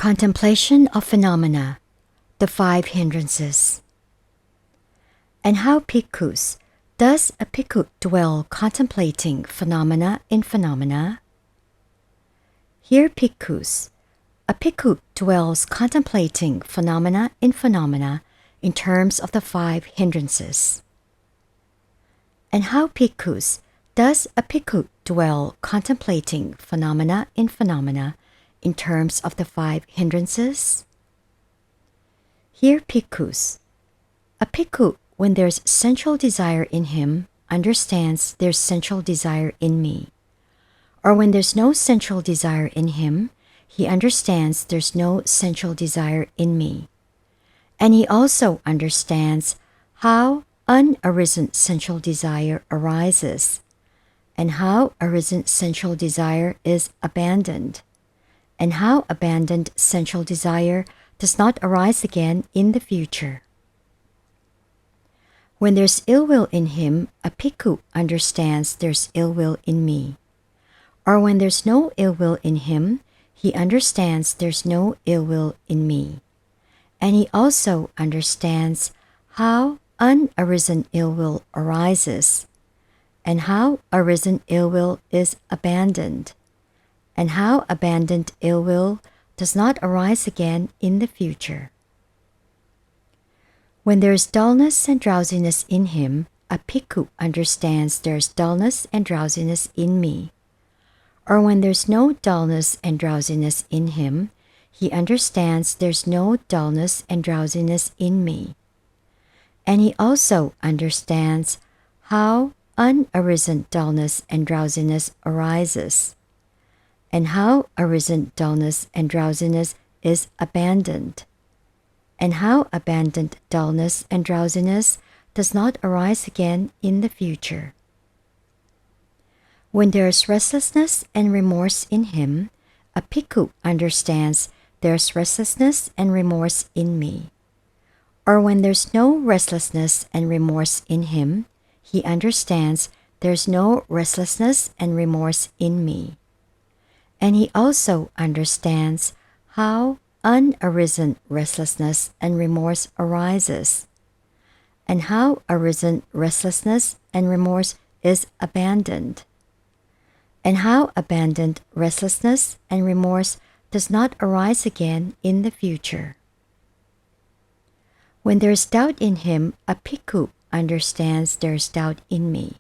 Contemplation of Phenomena, the Five Hindrances. And how, bhikkhus, does a bhikkhu dwell contemplating phenomena in phenomena? Here, bhikkhus, a bhikkhu dwells contemplating phenomena in terms of the five hindrances. And how, bhikkhus, does a bhikkhu dwell contemplating phenomena in terms of the five hindrances? Here, bhikkhus, a bhikkhu, when there's sensual desire in him, understands there's sensual desire in me. Or when there's no sensual desire in him, he understands there's no sensual desire in me. And he also understands how unarisen sensual desire arises, and how arisen sensual desire is abandoned, and how abandoned sensual desire does not arise again in the future. When there's ill will in him, a bhikkhu understands there's ill will in me. Or when there's no ill will in him, he understands there's no ill will in me. And he also understands how unarisen ill will arises, and how arisen ill will is abandoned, and how abandoned ill will does not arise again in the future. When there is dullness and drowsiness in him, a bhikkhu understands there is dullness and drowsiness in me. Or when there's no dullness and drowsiness in him, he understands there's no dullness and drowsiness in me. And he also understands how unarisen dullness and drowsiness arises, and how arisen dullness and drowsiness is abandoned, and how abandoned dullness and drowsiness does not arise again in the future. When there is restlessness and remorse in him, a bhikkhu understands there's restlessness and remorse in me. Or when there's no restlessness and remorse in him, he understands there's no restlessness and remorse in me. And he also understands how unarisen restlessness and remorse arises, and how arisen restlessness and remorse is abandoned, and how abandoned restlessness and remorse does not arise again in the future. When there is doubt in him, a bhikkhu understands there is doubt in me.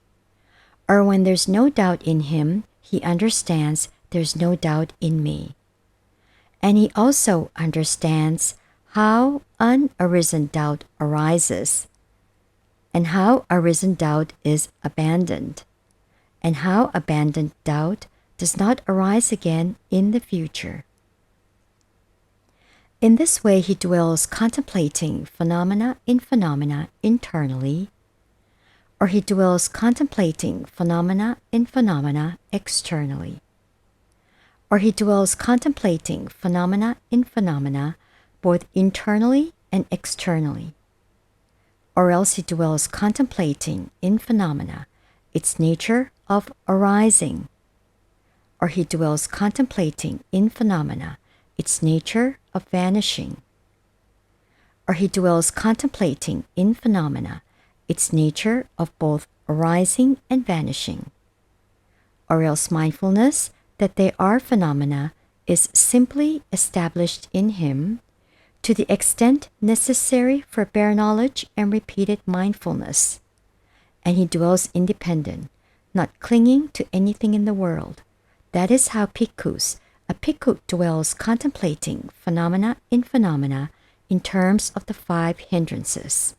Or when there's no doubt in him, he understands there's no doubt in me. And he also understands how unarisen doubt arises, and how arisen doubt is abandoned, and how abandoned doubt does not arise again in the future. In this way, he dwells contemplating phenomena internally, or he dwells contemplating phenomena externally, or he dwells contemplating phenomena both internally and externally, or else he dwells contemplating in phenomena its nature of arising, or he dwells contemplating in phenomena its nature of vanishing, or he dwells contemplating in phenomena its nature of both arising and vanishing, or else mindfulness that they are phenomena is simply established in him to the extent necessary for bare knowledge and repeated mindfulness, and he dwells independent, not clinging to anything in the world. That is how, bhikkhus, a bhikkhu dwells contemplating phenomena in terms of the five hindrances.